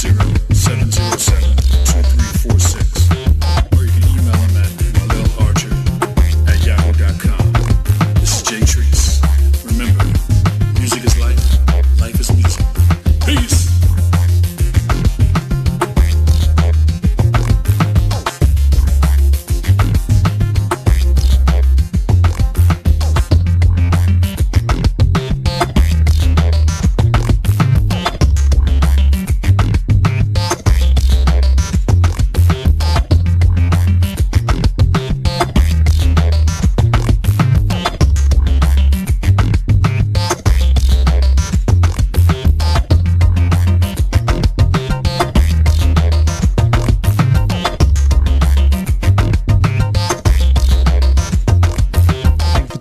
707-2346. Or you can email him at walelarcher@yahoo.com. This is Jay Treese. Remember, music is life, life is music. Peace!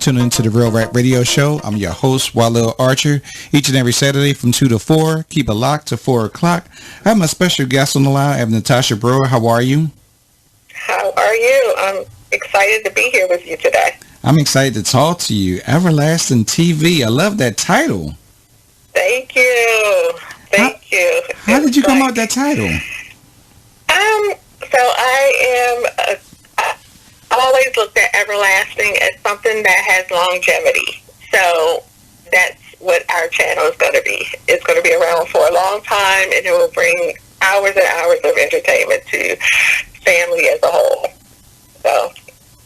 Tuning into the Real Rap Radio Show. I'm your host, Walil Archer. Each and every Saturday from 2 to 4. Keep it locked to 4 o'clock. I have my special guest on the line. I have Nbrewer. How are you? How are you? I'm excited to be here with you today. I'm excited to talk to you. Everlasting TV. I love that title. Thank you. Thank you. How did you come up with that title? So I always looked at everlasting as something that has longevity. So that's what our channel is going to be. It's going to be around for a long time, and it will bring hours and hours of entertainment to family as a whole. So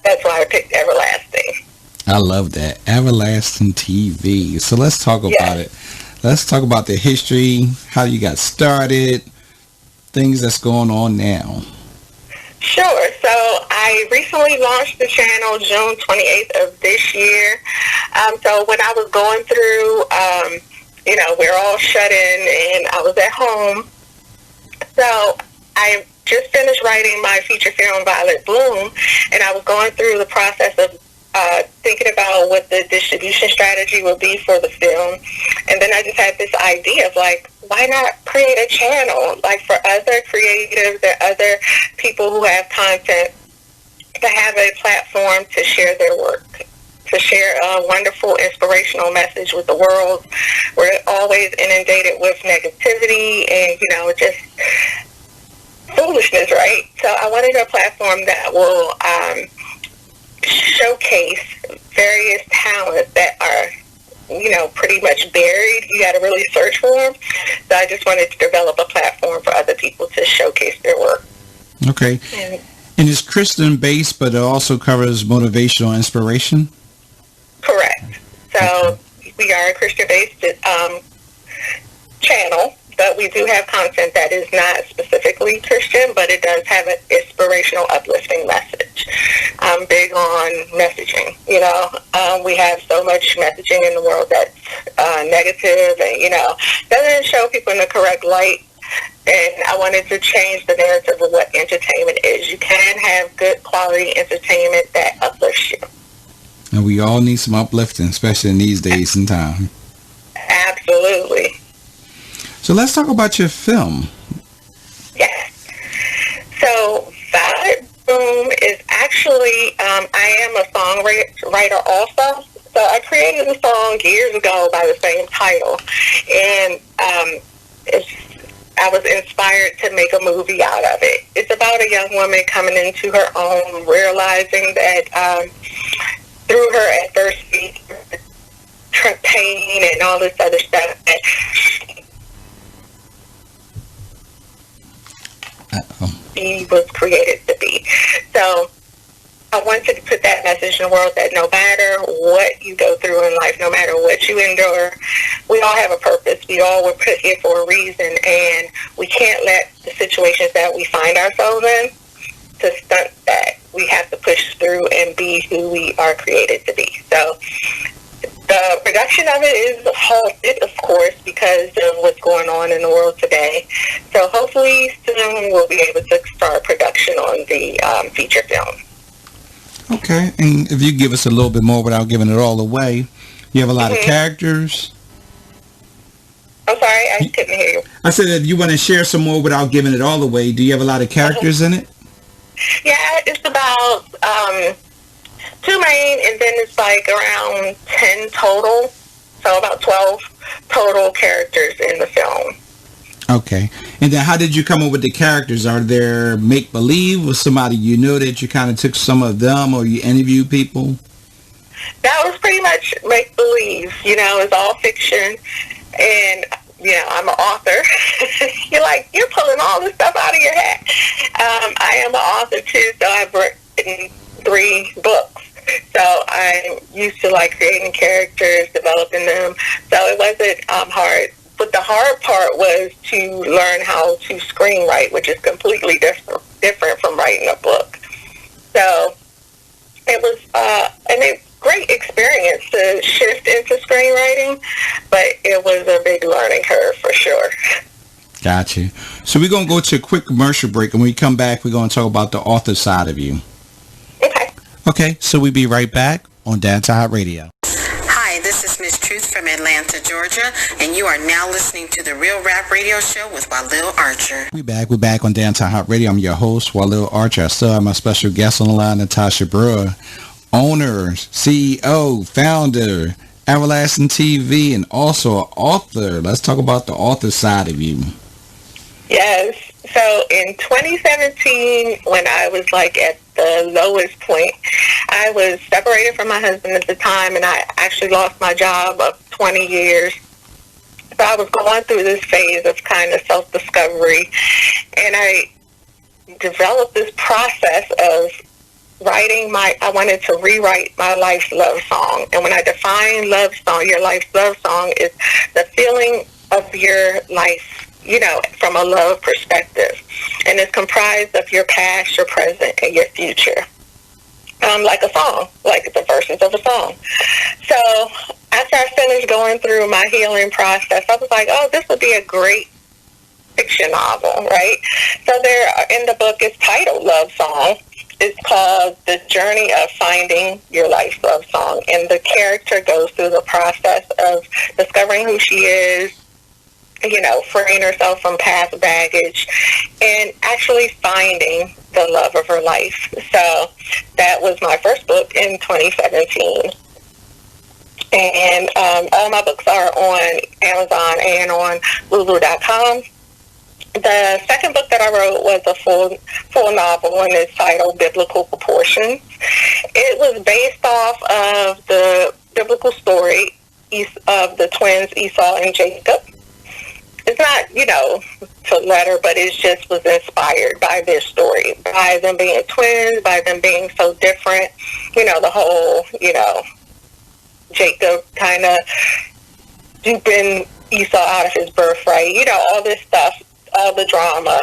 that's why I picked everlasting. I love that. Everlasting TV. So let's talk about it. Let's talk about the history, how you got started, things that's going on now. Sure. So I recently launched the channel June 28th of this year. So when I was going through, we're all shut in and I was at home. So I just finished writing my feature film, Violet Bloom, and I was going through the process of thinking about what the distribution strategy would be for the film. And then I just had this idea of why not create a channel for other creatives and other people who have content to have a platform to share their work, to share a wonderful, inspirational message with the world. We're always inundated with negativity and, just foolishness, right? So I wanted a platform that will showcase various talents that are pretty much buried. You got to really search for them. So I just wanted to develop a platform for other people to showcase their work. Okay. And it's Christian-based, but it also covers motivational inspiration? Correct. So we are a Christian-based channel, but we do have content that is not specifically Christian, but it does have an inspirational, uplifting message. I'm big on messaging. We have so much messaging in the world that's negative and, doesn't show people in the correct light. And I wanted to change the narrative of what entertainment is. You can have good quality entertainment that uplifts you. And we all need some uplifting, especially in these days and time. Absolutely. So let's talk about your film. Yes. So Violet Bloom is actually, I am a songwriter also. So I created a song years ago by the same title. And I was inspired to make a movie out of it. It's about a young woman coming into her own, realizing that through her adversity, pain, and all this other stuff, that she was created to be. So I wanted to put that message in the world that no matter what you go through in life, no matter what you endure, we all have a purpose. We all were put here for a reason, and we can't let the situations that we find ourselves in to stunt that. We have to push through and be who we are created to be. So the production of it is halted, of course, because of what's going on in the world today. So hopefully soon we'll be able to start production on the feature film. Okay, and if you give us a little bit more without giving it all away, you have a lot of characters. I'm sorry, I couldn't hear you. I said if you want to share some more without giving it all away, do you have a lot of characters in it? Yeah, it's about 2 main, and then it's around 10 total, so about 12 total characters in the film. Okay. And then how did you come up with the characters? Are there make-believe? Was somebody you knew that you kind of took some of them, or you interviewed people? That was pretty much make-believe. It's all fiction. And, I'm an author. You're pulling all this stuff out of your hat. I am an author, too, so I've written 3 books. So I'm used to, creating characters, developing them. So it wasn't hard. But the hard part was to learn how to screenwrite, which is completely different from writing a book. So it was a great experience to shift into screenwriting, but it was a big learning curve for sure. Gotcha. So we're going to go to a quick commercial break, and when we come back, we're going to talk about the author side of you. Okay. Okay, so we'll be right back on Dance Hot Radio. Hi, this is Miss Truth from Atlanta, Georgia, and you are now listening to the Real Rap Radio Show with Walil Archer. We're back on Dance Hot Radio. I'm your host, Walil Archer. I still have my special guest on the line, Natasha Brewer, owner, CEO, founder, Everlasting TV, and also an author. Let's talk about the author side of you. Yes. So in 2017, when I was at the lowest point, I was separated from my husband at the time, and I actually lost my job of 20 years. So I was going through this phase of kind of self-discovery, and I developed this process of I wanted to rewrite my life's love song. And when I define love song, your life's love song is the feeling of your life, from a love perspective. And it's comprised of your past, your present, and your future. Like a song, like the verses of a song. So after I finished going through my healing process, I was like, oh, this would be a great fiction novel, right? So in the book, it's titled Love Song. It's called The Journey of Finding Your Life's Love Song. And the character goes through the process of discovering who she is, freeing herself from past baggage, and actually finding the love of her life. So that was my first book in 2017. And all my books are on Amazon and on Lulu.com. The second book that I wrote was a full novel, and it's titled Biblical Proportions. It was based off of the biblical story of the twins Esau and Jacob. It's not, to letter, but it just was inspired by their story, by them being twins, by them being so different, the whole, Jacob kind of duping Esau out of his birthright, all this stuff, all the drama.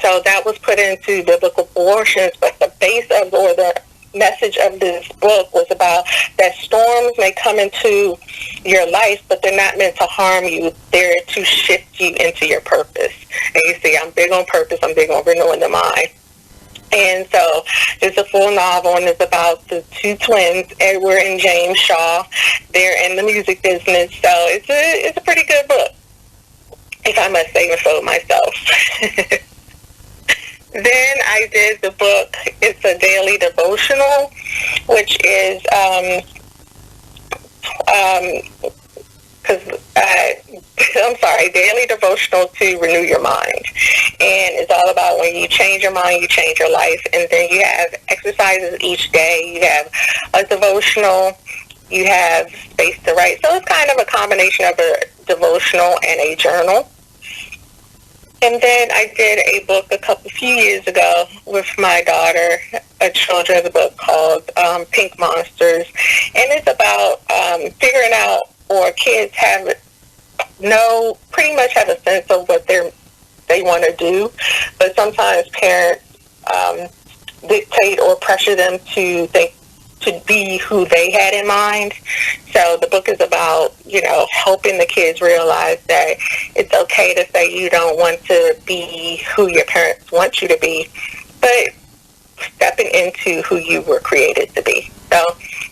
So that was put into biblical proportions, but the base of, or the message of this book was about that storms may come into your life, but they're not meant to harm you. They're to shift you into your purpose. And you see, I'm big on purpose. I'm big on renewing the mind. And so it's a full novel, and it's about the 2 twins, Edward and James Shaw. They're in the music business, so it's a pretty good book, if I must say so myself. Then I did the book, it's a daily devotional, which is, daily devotional to renew your mind. And it's all about when you change your mind, you change your life. And then you have exercises each day. You have a devotional. You have space to write. So it's kind of a combination of a devotional and a journal. And then I did a book a few years ago with my daughter, a children's book called Pink Monsters. And it's about figuring out, or kids pretty much have a sense of what they want to do. But sometimes parents dictate or pressure them to be who they had in mind. So the book is about, helping the kids realize that it's okay to say you don't want to be who your parents want you to be, but stepping into who you were created to be. So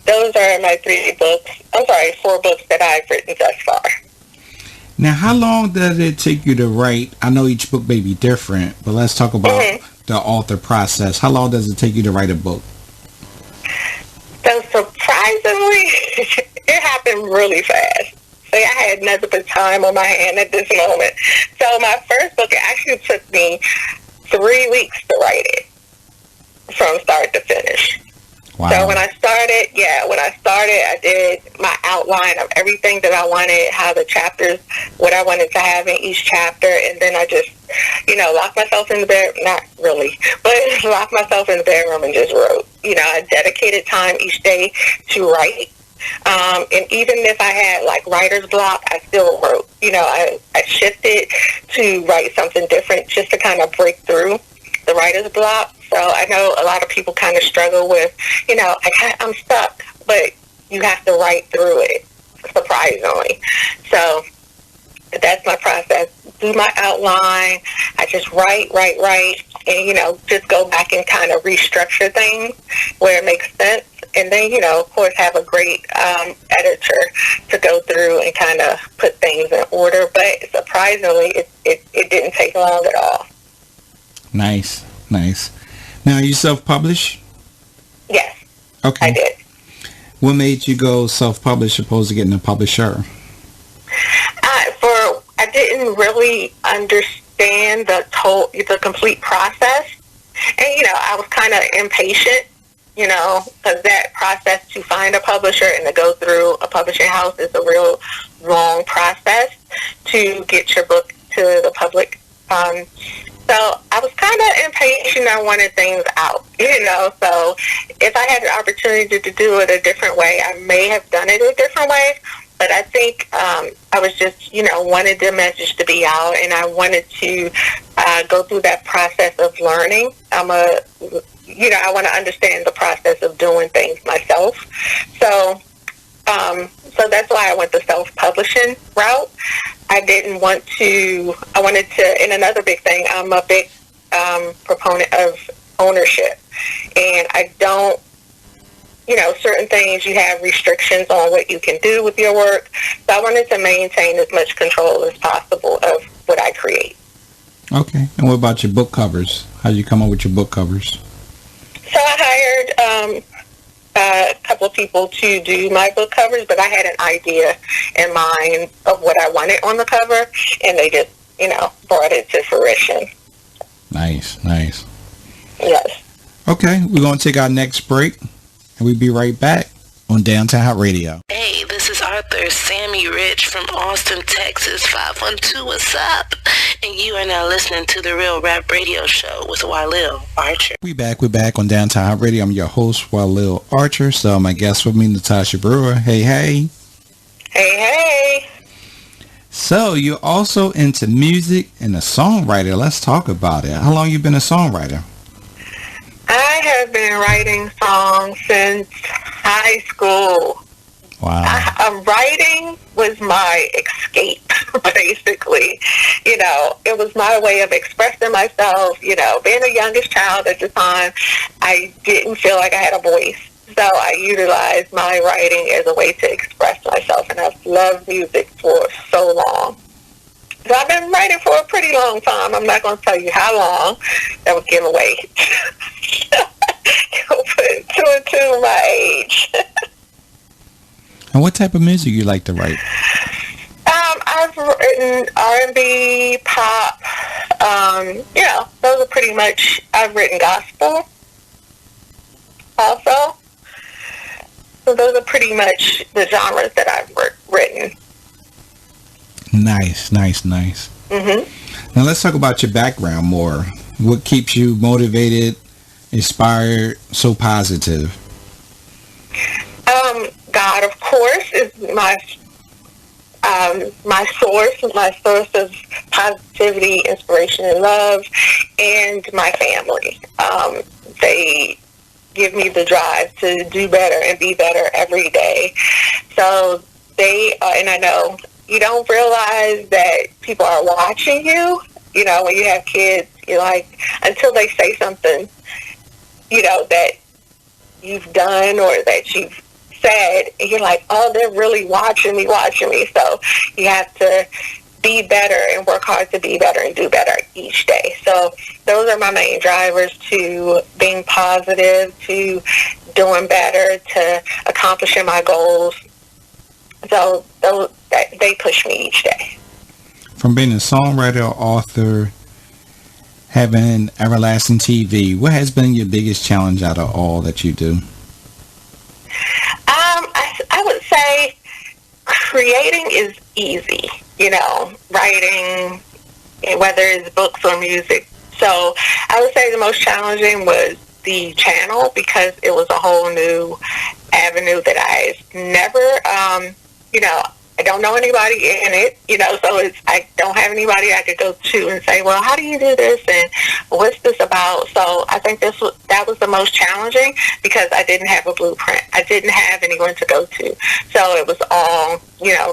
those are my 4 books that I've written thus far. Now, how long does it take you to write? I know each book may be different, but let's talk about the author process. How long does it take you to write a book? So surprisingly, it happened really fast. I had nothing but time on my hand at this moment. So my first book, it actually took me 3 weeks to write it from start to finish. Wow. So when I started, I did my outline of everything that I wanted, how the chapters, what I wanted to have in each chapter, and then I just, locked myself in the bed, not really, but locked myself in the bedroom and just wrote. I dedicated time each day to write. And even if I had like writer's block, I still wrote. I shifted to write something different just to kind of break through the writer's block. So I know a lot of people kind of struggle with, I'm stuck, but you have to write through it, surprisingly. So that's my process. Do my outline. I just write, and, just go back and kind of restructure things where it makes sense. And then, of course, have a great editor to go through and kind of put things in order. But surprisingly, it didn't take long at all. Nice. Now, you self-publish? Yes. Okay. I did. What made you go self-publish opposed to getting a publisher? I didn't really understand the complete process. And, I was kind of impatient, because that process to find a publisher and to go through a publishing house is a real long process to get your book to the public. So I was kind of impatient. I wanted things out, So if I had the opportunity to do it a different way, I may have done it a different way. But I think I was just, wanted the message to be out, and I wanted to go through that process of learning. I want to understand the process of doing things myself. So that's why I went the self-publishing route. I wanted to, and another big thing, I'm a big proponent of ownership. And I don't, certain things, you have restrictions on what you can do with your work. So I wanted to maintain as much control as possible of what I create. Okay. And what about your book covers? How did you come up with your book covers? So I hired a couple of people to do my book covers, but I had an idea in mind of what I wanted on the cover, and they just, brought it to fruition. Nice. Yes. Okay, we're going to take our next break, and we'll be right back on Downtown Hot Radio. Hey, this is Arthur Sammy Rich from Austin, Texas, 512, what's up? And you are now listening to the Real Rap Radio Show with Walil Archer. We're back on Downtown Hot Radio. I'm your host, Walil Archer. So my guest with me, Natasha Brewer. Hey. Hey. So you're also into music and a songwriter. Let's talk about it. How long you been a songwriter? I have been writing songs since high school. Wow. Writing was my escape, basically. It was my way of expressing myself. Being the youngest child at the time, I didn't feel like I had a voice. So I utilized my writing as a way to express myself, and I've loved music for so long. So I've been writing for a pretty long time. I'm not going to tell you how long. That would give away. You'll put 2 and 2 my age. And what type of music you like to write? I've written R&B, pop. Those are pretty much. I've written gospel also. So those are pretty much the genres that I've written. Nice. Mm-hmm. Now let's talk about your background more. What keeps you motivated, inspired, so positive? God, of course, is my source of positivity, inspiration, and love, and my family. They give me the drive to do better and be better every day. So and I know you don't realize that people are watching you. When you have kids, you're like, until they say something, that you've done or that you've said, and you're like, oh, they're really watching me. So you have to be better and work hard to be better and do better each day. So those are my main drivers to being positive, to doing better, to accomplishing my goals. So they push me each day. From being a songwriter, author, having everlasting TV, what has been your biggest challenge out of all that you do? I would say creating is easy, writing, whether it's books or music. So I would say the most challenging was the channel, because it was a whole new avenue that I've never, I don't know anybody in it, so I don't have anybody I could go to and say, well, how do you do this and what's this about? So I think that was the most challenging, because I didn't have a blueprint. I didn't have anyone to go to. So it was all,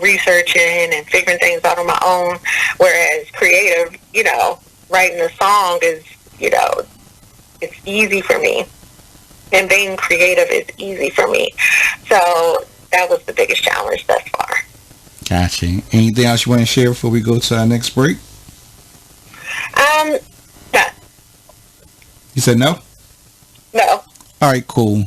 researching and figuring things out on my own, whereas creative, writing a song is, it's easy for me. And being creative is easy for me. So that was the biggest challenge thus far. Gotcha. Anything else you want to share before we go to our next break? No. You said no? No. All right, cool.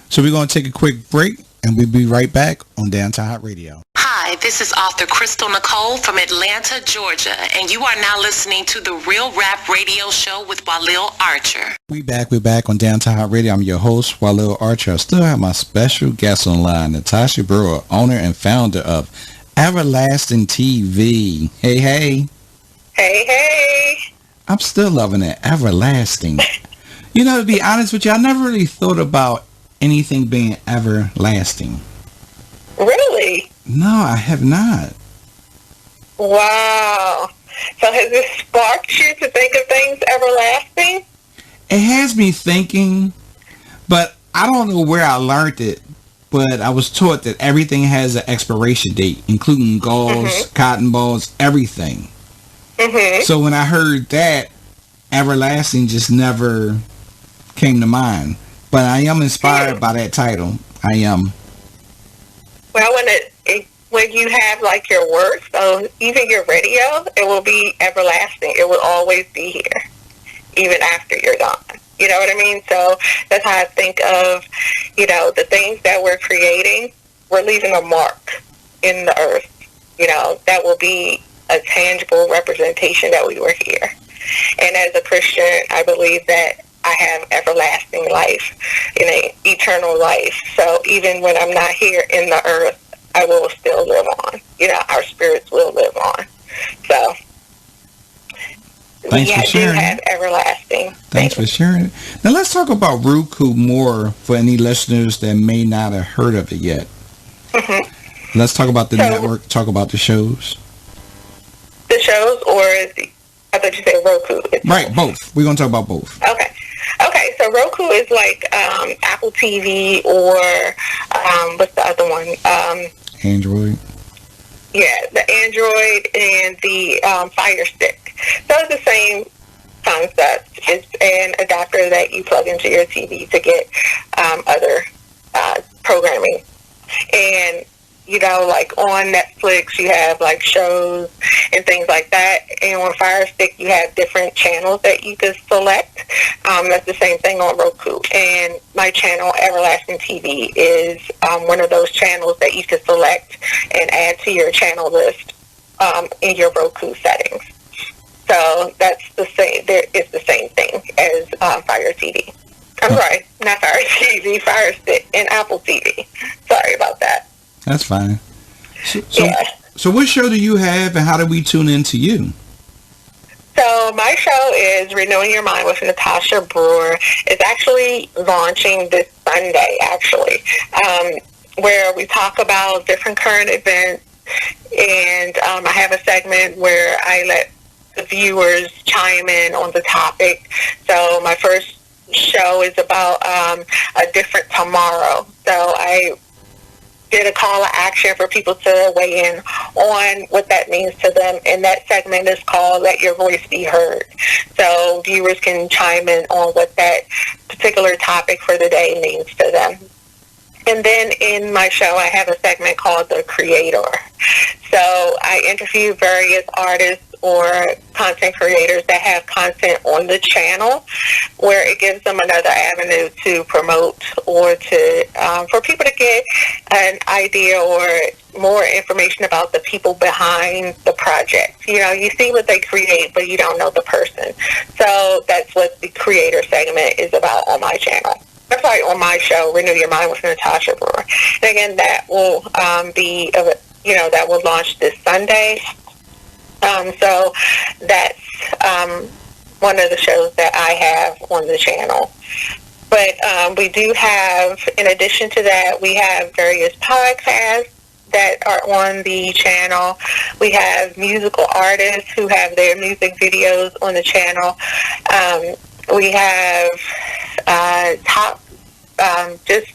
So we're going to take a quick break, and we'll be right back on Downtown Hot Radio. Hi, this is author Crystal Nicole from Atlanta, Georgia, and you are now listening to the Real Rap Radio Show with Walil Archer. We're back on Downtown Hot Radio. I'm your host, Walil Archer. I still have my special guest on line, Natasha Brewer, owner and founder of Everlasting TV. Hey, hey. Hey, hey. I'm still loving it. Everlasting. To be honest with you, I never really thought about anything being everlasting. Really? No, I have not. Wow. So has this sparked you to think of things everlasting? It has me thinking, but I don't know where I learned it. But I was taught that everything has an expiration date, including gauze, cotton balls, everything. So when I heard that, everlasting just never came to mind. But I am inspired by that title. I am. Well, when you have like your work, so even your radio, it will be everlasting. It will always be here, even after you're gone. You know what I mean? So that's how I think of, the things that we're creating. We're leaving a mark in the earth. That will be a tangible representation that we were here. And as a Christian, I believe that I have everlasting life, eternal life. So even when I'm not here in the earth, I will still live on. Our spirits will live on. So Thanks for sharing. do have everlasting. Thanks for sharing it. Now let's talk about Roku more for any listeners that may not have heard of it yet. Let's talk about the network, talk about the shows. The shows, or I thought you said Roku. Right, both. We're going to talk about both. Okay, so Roku is like Apple TV, or what's the other one? Android. Yeah, the Android and the Fire Stick. So it's the same concept. It's an adapter that you plug into your TV to get other programming. And, like on Netflix, you have like shows and things like that. And on Fire Stick, you have different channels that you can select. That's the same thing on Roku. And my channel, Everlasting TV, is one of those channels that you can select and add to your channel list in your Roku settings. So that's the same. It's the same thing as Fire TV. I'm sorry, not Fire TV, Fire Stick, and Apple TV. Sorry about that. That's fine. So what show do you have, and how do we tune in to you? So my show is Renewing Your Mind with Natasha Brewer. It's actually launching this Sunday, actually, where we talk about different current events, and I have a segment where I let the viewers chime in on the topic. So my first show is about a different tomorrow. So I did a call to action for people to weigh in on what that means to them, and that segment is called Let Your Voice Be Heard. So viewers can chime in on what that particular topic for the day means to them. And then in my show, I have a segment called The Creator. So I interview various artists or content creators that have content on the channel, where it gives them another avenue to promote or to for people to get an idea or more information about the people behind the project. You know, you see what they create, but you don't know the person. So that's what the creator segment is about on my channel. I'm sorry, on my show, Renew Your Mind with Natasha Brewer. And again, that will that will launch this Sunday. So that's one of the shows that I have on the channel. But we do have, in addition to that, we have various podcasts that are on the channel. We have musical artists who have their music videos on the channel. We have top just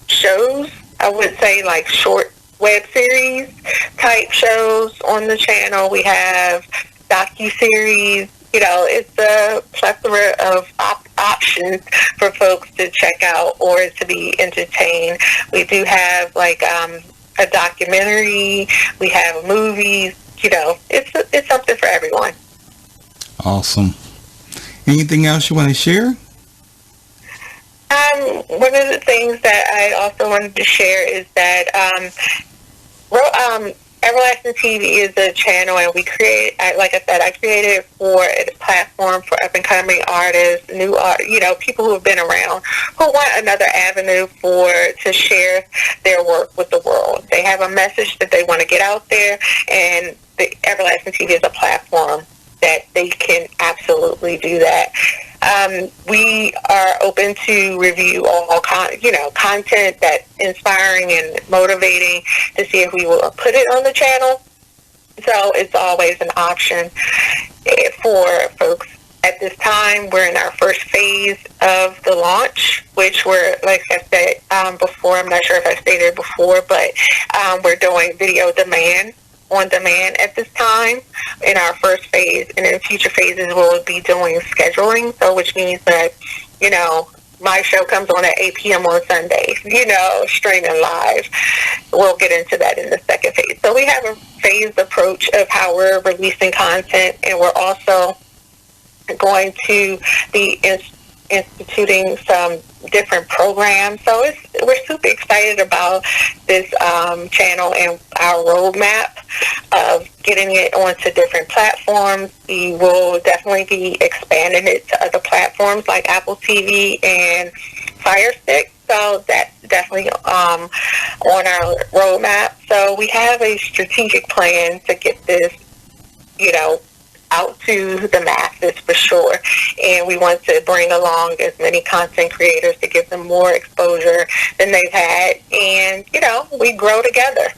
shows, I would say, like short web series type shows on the channel. We have docuseries. You know, it's a plethora of options for folks to check out or to be entertained. We do have like a documentary. We have movies. You know, it's something for everyone. Awesome. Anything else you want to share? One of the things that I also wanted to share is that Everlasting TV is a channel, and we create, like I said, I created it for a platform for up-and-coming artists, people who have been around, who want another avenue to share their work with the world. They have a message that they want to get out there, and the Everlasting TV is a platform that they can absolutely do that. We are open to review all content that's inspiring and motivating to see if we will put it on the channel. So it's always an option for folks. At this time, we're in our first phase of the launch, which we're, like I said before, I'm not sure if I stated before, but we're doing video on demand at this time in our first phase, and in future phases we'll be doing scheduling, so which means that, my show comes on at 8 p.m. on Sundays, streaming live. We'll get into that in the second phase. So we have a phased approach of how we're releasing content, and we're also going to be instituting some different programs. So we're super excited about this channel and our roadmap of getting it onto different platforms. We will definitely be expanding it to other platforms like Apple TV and Fire Stick. So that's definitely on our roadmap. So we have a strategic plan to get this, out to the masses for sure, and we want to bring along as many content creators to give them more exposure than they've had, and we grow together.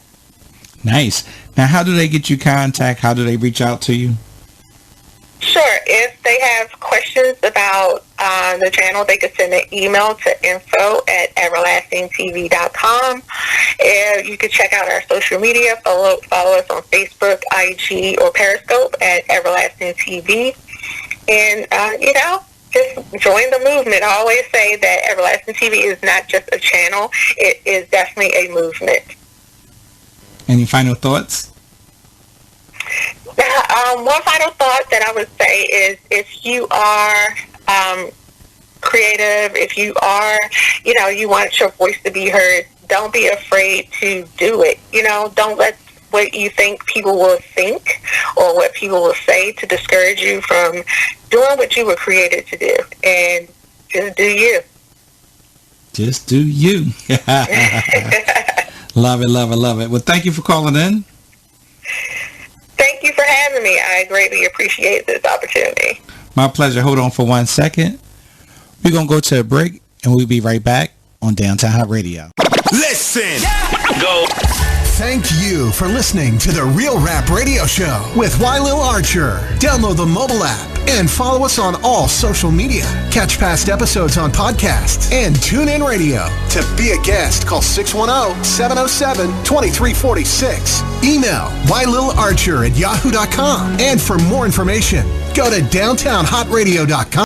Nice. Now, how do they get you contact? How do they reach out to you? Sure. If they have questions about the channel, they can send an email to info@everlastingtv.com. And you can check out our social media. Follow us on Facebook, IG, or Periscope at Everlasting TV. And, just join the movement. I always say that Everlasting TV is not just a channel. It is definitely a movement. Any final thoughts? One final thought that I would say is, if you are creative, if you are, you want your voice to be heard, don't be afraid to do it. Don't let what you think people will think or what people will say to discourage you from doing what you were created to do. And just do you. Just do you. Love it, love it, love it. Well, thank you for calling in. Thank you for having me. I greatly appreciate this opportunity. My pleasure. Hold on for 1 second. We're going to go to a break, and we'll be right back on Downtown Hot Radio. Listen. Go. Thank you for listening to the Real Rap Radio Show with Lil Archer. Download the mobile app and follow us on all social media. Catch past episodes on podcasts and tune in radio. To be a guest, call 610-707-2346. Email ylilarcher@yahoo.com. And for more information, go to downtownhotradio.com.